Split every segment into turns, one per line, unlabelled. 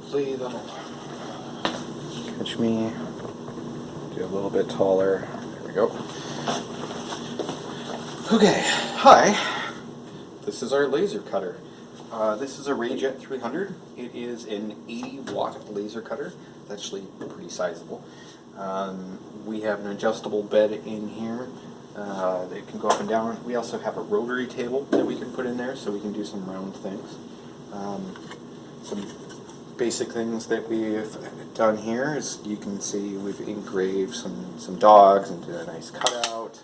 hopefully that'll catch me. Do a little bit taller. There we go. Okay, hi. This is our laser cutter. This is a Rayjet 300. It is an 80-watt laser cutter. It's actually pretty sizable. We have an adjustable bed in here that can go up and down. We also have a rotary table that we can put in there so we can do some round things. Some basic things that we've done here is you can see we've engraved some dogs and did a nice cutout.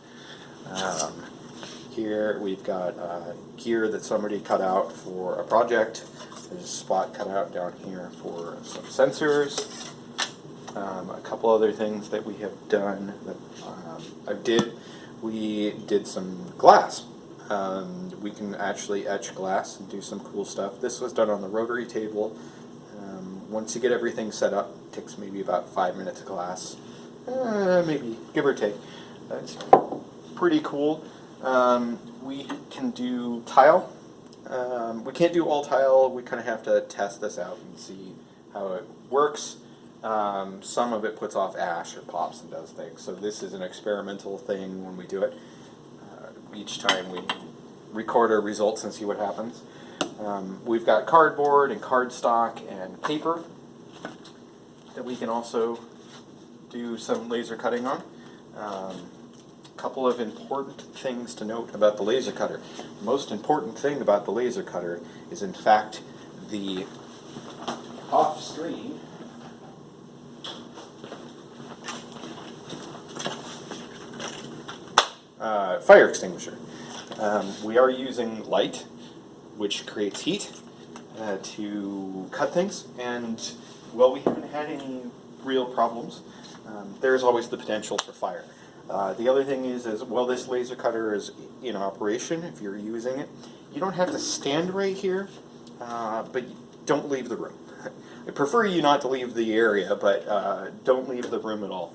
Here we've got gear that somebody cut out for a project. There's a spot cut out down here for some sensors. A couple other things that we have done that we did some glass. We can actually etch glass and do some cool stuff. This was done on the rotary table. Once you get everything set up, it takes maybe about 5 minutes of glass, maybe give or take. It's pretty cool. We can do tile. We can't do all tile. We kind of have to test this out and see how it works. Some of it puts off ash or pops and does things. So this is an experimental thing when we do it. Each time we record our results and see what happens. We've got cardboard and cardstock and paper that we can also do some laser cutting on. A couple of important things to note about the laser cutter. The most important thing about the laser cutter is in fact the off-screen fire extinguisher. We are using light, which creates heat to cut things, and while we haven't had any real problems, there's always the potential for fire. The other thing is while this laser cutter is in operation, if you're using it, you don't have to stand right here, but don't leave the room. I prefer you not to leave the area, but don't leave the room at all.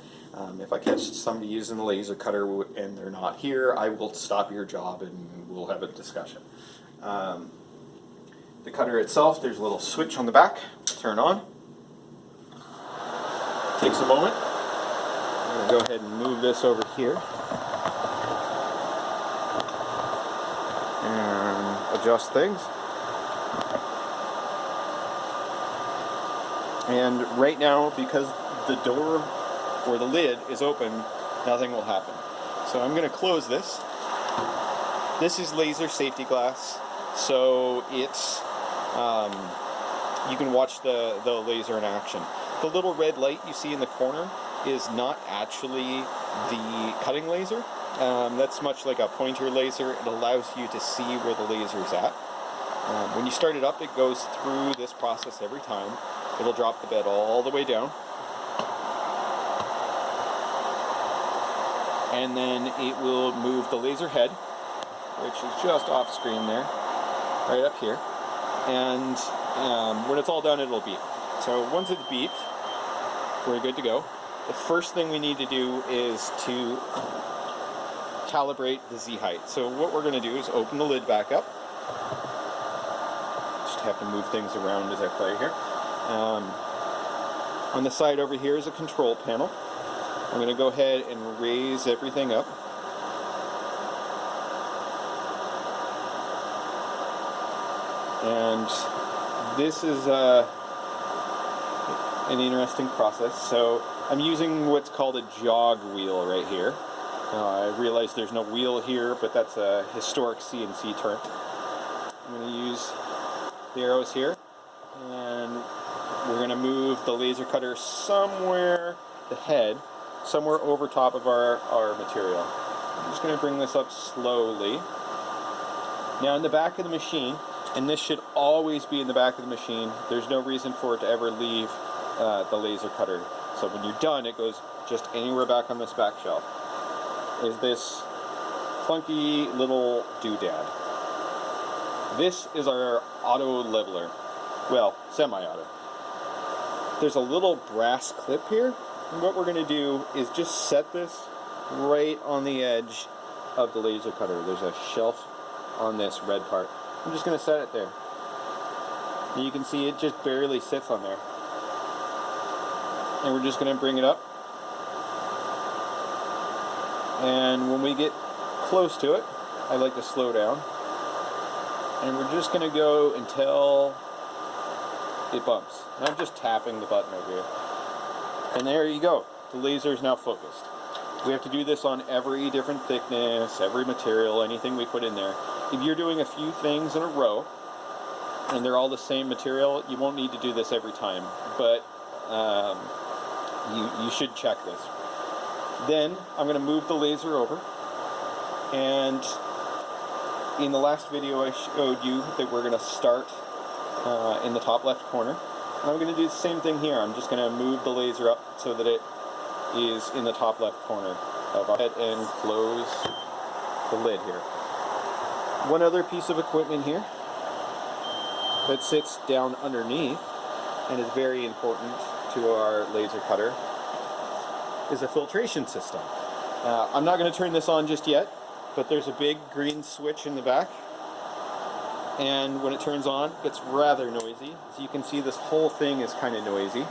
If I catch somebody using the laser cutter and they're not here, I will stop your job and we'll have a discussion. The cutter itself, there's a little switch on the back, turn on. Takes a moment. I'm going to go ahead and move this over here. And adjust things. And right now, because the door or the lid is open, nothing will happen. So I'm going to close this. This is laser safety glass, so it's you can watch the laser in action. The little red light you see in the corner is not actually the cutting laser. That's much like a pointer laser. It allows you to see where the laser is at. When you start it up, it goes through this process every time. It'll drop the bed all the way down. And then it will move the laser head, which is just off screen there, right up here. And when it's all done, it'll beep. So once it's beeped, we're good to go. The first thing we need to do is to calibrate the Z height. So what we're going to do is open the lid back up. Just have to move things around as I play here. On the side over here is a control panel. I'm going to go ahead and raise everything up. And this is an interesting process. So I'm using what's called a jog wheel right here. I realize there's no wheel here, but that's a historic CNC term. I'm going to use the arrows here, and we're going to move the laser cutter somewhere, the head, somewhere over top of our material. I'm just going to bring this up slowly. Now in the back of the machine, and this should always be in the back of the machine, there's no reason for it to ever leave the laser cutter. So when you're done, it goes just anywhere back on this back shelf. Is this funky little doodad. This is our auto leveler. Well, semi-auto. There's a little brass clip here, and what we're going to do is just set this right on the edge of the laser cutter. There's a shelf on this red part. I'm just going to set it there. And you can see it just barely sits on there. and we're just going to bring it up. And when we get close to it, I like to slow down. And we're just going to go until it bumps. And I'm just tapping the button over here. And there you go. The laser is now focused. We have to do this on every different thickness, every material, anything we put in there. If you're doing a few things in a row, and they're all the same material, you won't need to do this every time. But you should check this. Then I'm going to move the laser over. And in the last video I showed you that we're going to start in the top left corner. And I'm going to do the same thing here. I'm just going to move the laser up so that it is in the top left corner of our head and close the lid here. One other piece of equipment here that sits down underneath and is very important to our laser cutter is a filtration system. I'm not going to turn this on just yet, but there's a big green switch in the back, and when it turns on, it's rather noisy. As you can see, this whole thing is kind of noisy.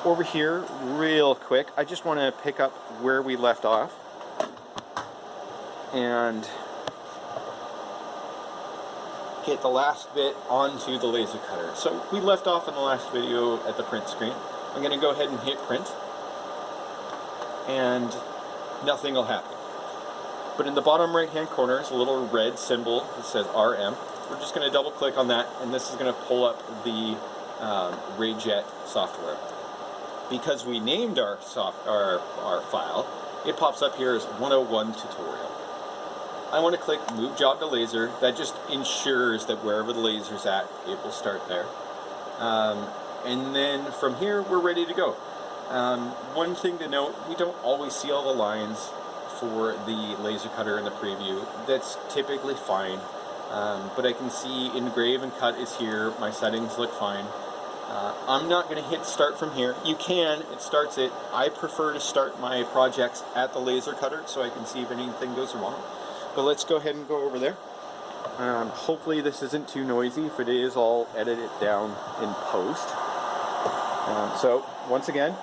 Over here, real quick, I just want to pick up where we left off and get the last bit onto the laser cutter. So we left off in the last video at the print screen. I'm going to go ahead and hit print, and nothing will happen. But in the bottom right hand corner is a little red symbol that says RM. We're just going to double click on that, and this is going to pull up the Rayjet software. Because we named our file, it pops up here as 101 tutorial. I want to click Move Job to Laser. That just ensures that wherever the laser's at, it will start there. And then from here, we're ready to go. One thing to note, we don't always see all the lines for the laser cutter in the preview. That's typically fine. But I can see engrave and cut is here. My settings look fine. I'm not going to hit start from here. You can, it starts it. I prefer to start my projects at the laser cutter so I can see if anything goes wrong. But let's go ahead and go over there. Hopefully this isn't too noisy. If it is, I'll edit it down in post. So once again,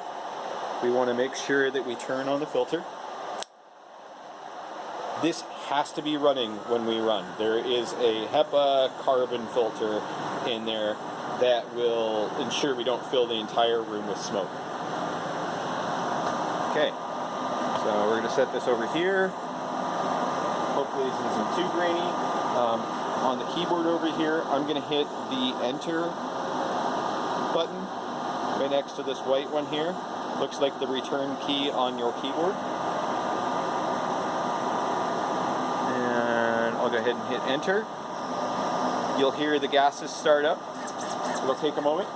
we want to make sure that we turn on the filter. This has to be running when we run. There is a HEPA carbon filter in there that will ensure we don't fill the entire room with smoke. Okay, so we're going to set this over here. Hopefully this isn't too grainy. On the keyboard over here, I'm going to hit the enter button right next to this white one here. Looks like the return key on your keyboard. I'll go ahead and hit enter. You'll hear the gases start up. It'll take a moment.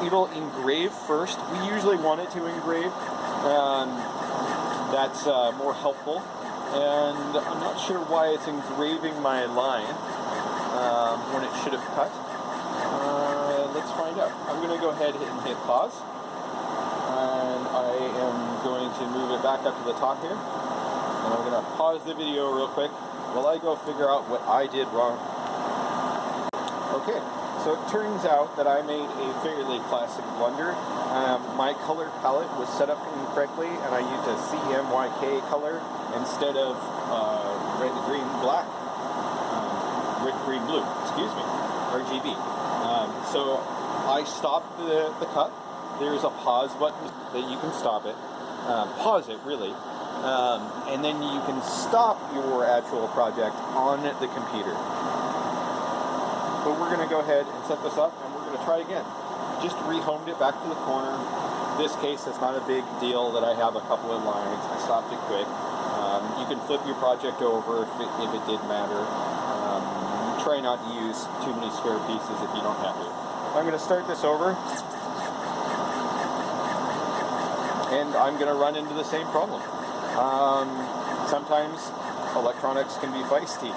It'll engrave first. We usually want it to engrave. That's more helpful. And I'm not sure why it's engraving my line when it should have cut. Let's find out. I'm going to go ahead and hit pause. And I am going to move it back up to the top here. And I'm going to pause the video real quick while I go figure out what I did wrong. Okay, so it turns out that I made a fairly classic blunder. My color palette was set up incorrectly, and I used a CMYK color instead of red, green, black. Red, green, blue, excuse me, RGB. So I stopped the cut. There's a pause button that you can stop it. Pause it, really. And then you can stop your actual project on the computer. But we're going to go ahead and set this up, and we're going to try again. Just rehomed it back to the corner. In this case, it's not a big deal that I have a couple of lines. I stopped it quick. You can flip your project over if it did matter. Try not to use too many square pieces if you don't have to. I'm going to start this over. And I'm going to run into the same problem. Sometimes electronics can be feisty.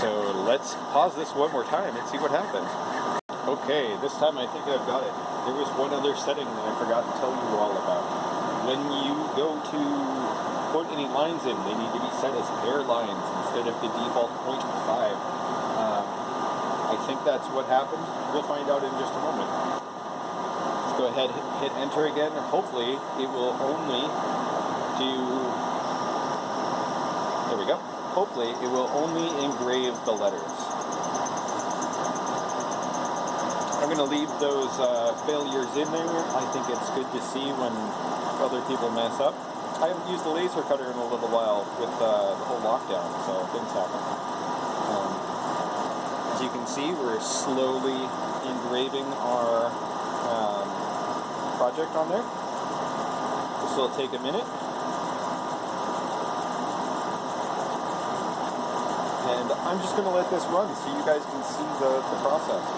So let's pause this one more time and see what happens. Okay, this time I think I've got it. There was one other setting that I forgot to tell you all about. When you go to put any lines in, they need to be set as bare lines instead of the default 0.5. I think that's what happened. We'll find out in just a moment. Let's go go ahead, hit enter again, and hopefully it will only do, there we go, hopefully it will only engrave the letters. I'm going to leave those failures in there. I think it's good to see when other people mess up. I haven't used the laser cutter in a little while with the whole lockdown, so things happen. As you can see, we're slowly engraving our project on there. This will take a minute. And I'm just going to let this run so you guys can see the process.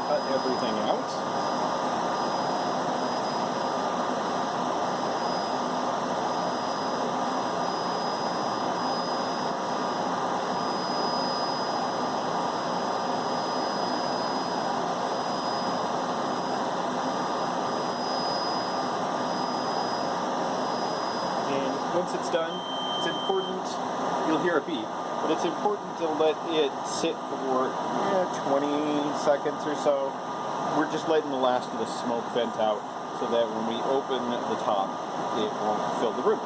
cut everything out. Once it's done, it's important, you'll hear a beep, but it's important to let it sit for 20 seconds or so. We're just letting the last of the smoke vent out so that when we open the top, it won't fill the room.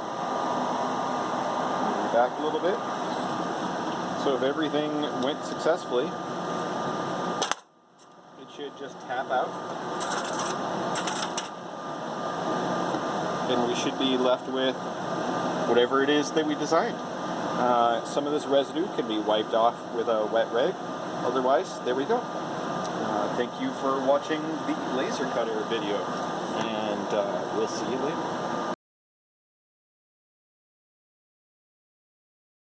Move back a little bit. So if everything went successfully, it should just tap out. And we should be left with whatever it is that we designed. Some of this residue can be wiped off with a wet rag. Otherwise, there we go. Thank you for watching the laser cutter video, and we'll see you later.